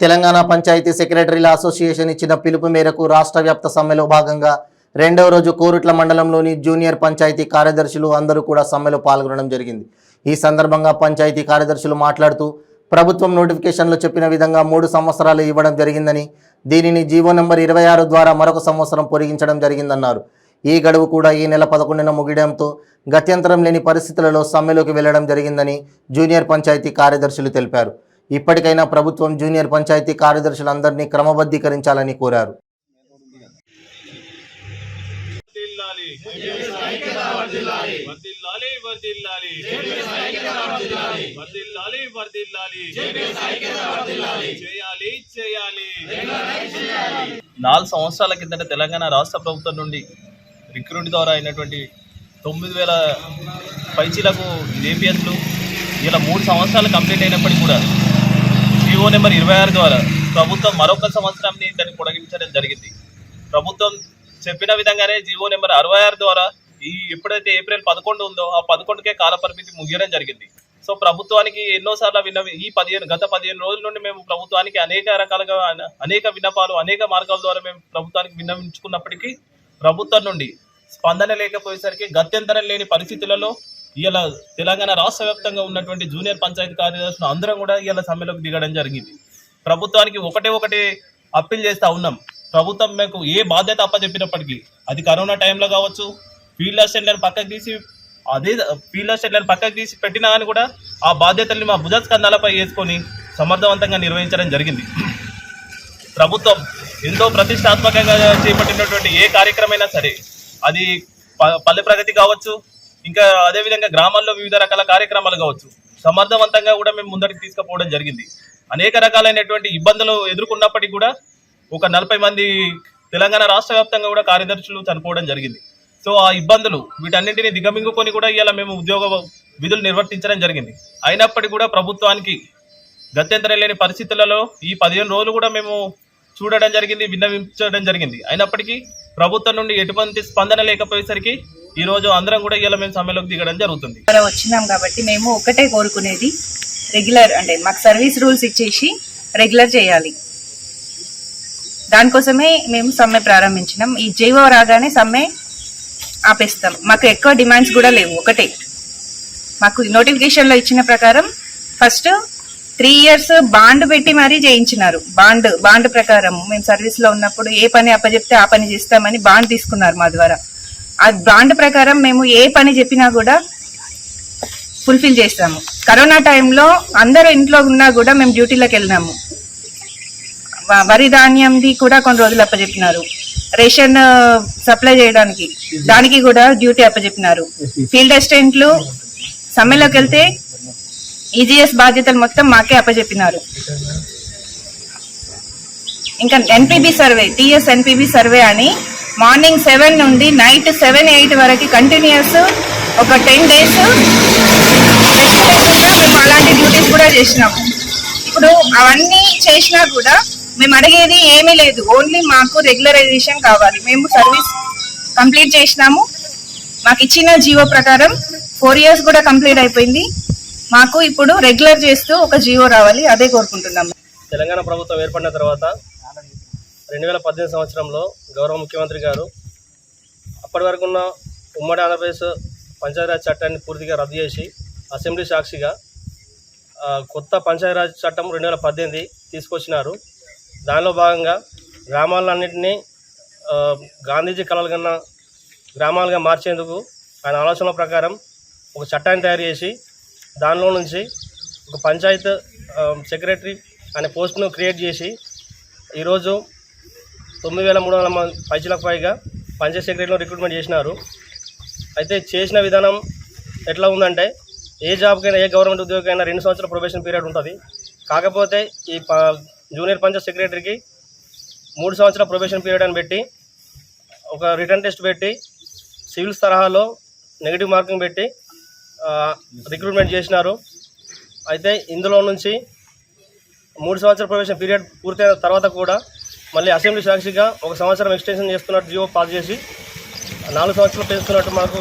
Telangana panchayat సెక్రటరీల association ఇచ్చిన పిలుపు మేరకు రాష్ట్ర వ్యాప్త సమ్మెలో భాగంగా రెండవ రోజు కోరుట్ల మండలంలోని జూనియర్ పంచాయతీ కార్యదర్శులు అందరూ కూడా సమ్మెలో పాల్గొనడం జరిగింది. ఈ సందర్భంగా పంచాయతీ కార్యదర్శులు మాట్లాడుతూ ప్రభుత్వం నోటిఫికేషన్లో చెప్పిన విధంగా 3 సంవత్సరాలు ఇవ్వడం జరిగిందని, దీనిని జీవో నంబర్ 26 ద్వారా మరొక సంవత్సరం పొడిగించడం జరిగిందన్నారు. ఈ గడువు కూడా ఈ నెల 11న ముగియడంతో గత్యంతరం లేని పరిస్థితులలో సమ్మెలోకి వెళ్లడం జరిగిందని జూనియర్ పంచాయతీ కార్యదర్శులు తెలిపారు. ఇప్పటికైనా ప్రభుత్వం జూనియర్ పంచాయతీ కార్యదర్శులందరినీ క్రమబద్ధీకరించాలని కోరారు. నాలుగు సంవత్సరాల కిందట తెలంగాణ రాష్ట్ర ప్రభుత్వం నుండి రిక్రూట్ ద్వారా అయినటువంటి 9,000 పైచీలకు జేపీఎస్లు ఇలా 3 సంవత్సరాలు కంప్లీట్ అయినప్పటికీ కూడా జీవో నెంబర్ 26 ద్వారా ప్రభుత్వం మరొక సంవత్సరాన్ని దాన్ని పొడిగించడం జరిగింది. ప్రభుత్వం చెప్పిన విధంగానే జీవో నెంబర్ 66 ద్వారా ఎప్పుడైతే ఏప్రిల్ 11 ఉందో ఆ 11కే కాల పరిమితి ముగియడం జరిగింది. సో ప్రభుత్వానికి ఎన్నోసార్లు గత 15 రోజుల నుండి మేము ప్రభుత్వానికి అనేక రకాలుగా అనేక విన్నపాలు అనేక మార్గాల ద్వారా మేము ప్రభుత్వానికి విన్నవించుకున్నప్పటికీ ప్రభుత్వం నుండి స్పందన లేకపోయేసరికి గత్యంతరం లేని పరిస్థితులలో ఇలా తెలంగాణ రాష్ట్ర వ్యాప్తంగా ఉన్నటువంటి జూనియర్ పంచాయతీ కార్యదర్శులు అందరం కూడా ఇలా సమ్మెలోకి దిగడం జరిగింది. ప్రభుత్వానికి ఒకటే అప్పీల్ చేస్తూ ఉన్నాం. ప్రభుత్వం మీకు ఏ బాధ్యత అప్పచెప్పినప్పటికీ, అది కరోనా టైంలో కావచ్చు, ఫీల్డ్ అసిస్టెంట్లను పక్కకు తీసి పెట్టినా కానీ కూడా ఆ బాధ్యతల్ని మా భుజస్కంధాలపై వేసుకొని సమర్థవంతంగా నిర్వహించడం జరిగింది. ప్రభుత్వం ఎంతో ప్రతిష్టాత్మకంగా చేపట్టినటువంటి ఏ కార్యక్రమైనా సరే, అది పల్లె ప్రగతి కావచ్చు, ఇంకా అదేవిధంగా గ్రామాల్లో వివిధ రకాల కార్యక్రమాలు కావచ్చు, సమర్థవంతంగా కూడా మేము ముందరికి తీసుకుపోవడం జరిగింది. అనేక రకాలైనటువంటి ఇబ్బందులు ఎదుర్కొన్నప్పటికీ కూడా ఒక 40 మంది తెలంగాణ రాష్ట్ర వ్యాప్తంగా కూడా కార్యదర్శులు చనిపోవడం జరిగింది. సో ఆ ఇబ్బందులు వీటన్నింటినీ దిగమింగుకొని కూడా ఇలా మేము ఉద్యోగ విధులు నిర్వర్తించడం జరిగింది. అయినప్పటికీ కూడా ప్రభుత్వానికి గత్యంతరం లేని పరిస్థితులలో ఈ 15 రోజులు కూడా మేము చూడడం జరిగింది, విన్నవించడం జరిగింది. అయినప్పటికీ ప్రభుత్వం నుండి ఎటువంటి స్పందన లేకపోయేసరికి ఈ రోజు అందరం కూడా ఇలా మేము సమ్మెలోకి దిగడం జరుగుతుంది. వచ్చినాం కాబట్టి మేము ఒకటే కోరుకునేది, రెగ్యులర్ అంటే మాకు సర్వీస్ రూల్స్ ఇచ్చేసి రెగ్యులర్ చేయాలి. దానికోసమే మేము సమ్మె ప్రారంభించినాం. ఈ జీవో రాగానే సమ్మె ఆపేస్తాం. మాకు ఎక్కువ డిమాండ్స్ కూడా లేవు. ఒకటే, మాకు నోటిఫికేషన్లో ఇచ్చిన ప్రకారం ఫస్ట్ 3 years బాండ్ పెట్టి మరీ చేయించినారు. బాండ్ ప్రకారం మేము సర్వీస్లో ఉన్నప్పుడు ఏ పని అప్పచెప్తే ఆ పని చేస్తామని బాండ్ తీసుకున్నారు మా ద్వారా. ఆ బాండ్ ప్రకారం మేము ఏ పని చెప్పినా కూడా ఫుల్ఫిల్ చేస్తాము. కరోనా టైంలో అందరూ ఇంట్లో ఉన్నా కూడా మేము డ్యూటీలోకి వెళ్ళినాము. వరి ధాన్యంది కూడా కొన్ని రోజులు అప్పచెప్పినారు. రేషన్ సప్లై చేయడానికి దానికి కూడా డ్యూటీ అప్పచెప్పినారు. ఫీల్డ్ అసిస్టెంట్లు సమ్మెలోకి వెళ్తే ఈజీఎస్ బాధ్యతలు మొత్తం మాకే అప్పచెప్పినారు. ఇంకా ఎన్పీబీ సర్వే, టీఎస్ ఎన్పీబీ సర్వే అని మార్నింగ్ 7 నుండి నైట్ 7-8 వరకు కంటిన్యూస్ ఒక 10 days మేము అలాంటి డ్యూటీస్ కూడా చేసినాము. ఇప్పుడు అవన్నీ చేసినా కూడా మేము అడిగేది ఏమీ లేదు, ఓన్లీ మాకు రెగ్యులరైజేషన్ కావాలి. మేము సర్వీస్ కంప్లీట్ చేసినాము. మాకు ఇచ్చిన జీవో ప్రకారం 4 years కూడా కంప్లీట్ అయిపోయింది. మాకు ఇప్పుడు రెగ్యులర్ చేస్తూ ఒక జీవో రావాలి, అదే కోరుకుంటున్నాము. తెలంగాణ ప్రభుత్వం ఏర్పడిన తర్వాత 2018 సంవత్సరంలో గౌరవ ముఖ్యమంత్రి గారు అప్పటి వరకు ఉన్న ఉమ్మడి ఆంధ్రప్రదేశ్ పంచాయతీరాజ్ చట్టాన్ని పూర్తిగా రద్దు చేసి అసెంబ్లీ సాక్షిగా కొత్త పంచాయతీరాజ్ చట్టం 2018 తీసుకొచ్చినారు. దానిలో భాగంగా గ్రామాలన్నింటినీ గాంధీజీ కలలు కన్నా గ్రామాలుగా మార్చేందుకు ఆయన ఆలోచనల ప్రకారం ఒక చట్టాన్ని తయారు చేసి దానిలో నుంచి ఒక పంచాయత్ సెక్రటరీ అనే పోస్ట్ను క్రియేట్ చేసి ఈరోజు 9,300 మంది పైచీలకు పైగా పంచాయత్ సెక్రటరీలో రిక్రూట్మెంట్ చేసినారు. అయితే చేసిన విధానం ఎట్లా ఉందంటే, ఏ జాబ్కైనా ఏ గవర్నమెంట్ ఉద్యోగమైనా 2 సంవత్సరాల ప్రొబేషన్ పీరియడ్ ఉంటుంది. కాకపోతే ఈ జూనియర్ పంచాయత్ సెక్రటరీకి 3 సంవత్సరాల ప్రొబేషన్ పీరియడ్ అని పెట్టి ఒక రిటర్న్ టెస్ట్ పెట్టి సివిల్స్ తరహాలో నెగిటివ్ మార్కింగ్ పెట్టి రిక్రూట్మెంట్ చేసినారు. అయితే ఇందులో నుంచి 3 సంవత్సరాల ప్రొబేషన్ పీరియడ్ పూర్తయిన తర్వాత కూడా మళ్ళీ అసెంబ్లీ సాక్షిగా 1 సంవత్సరం ఎక్స్టెన్షన్ చేస్తున్నట్టు జీవో పాస్ చేసి 4 సంవత్సరాలు పెంచుతున్నట్టు మాకు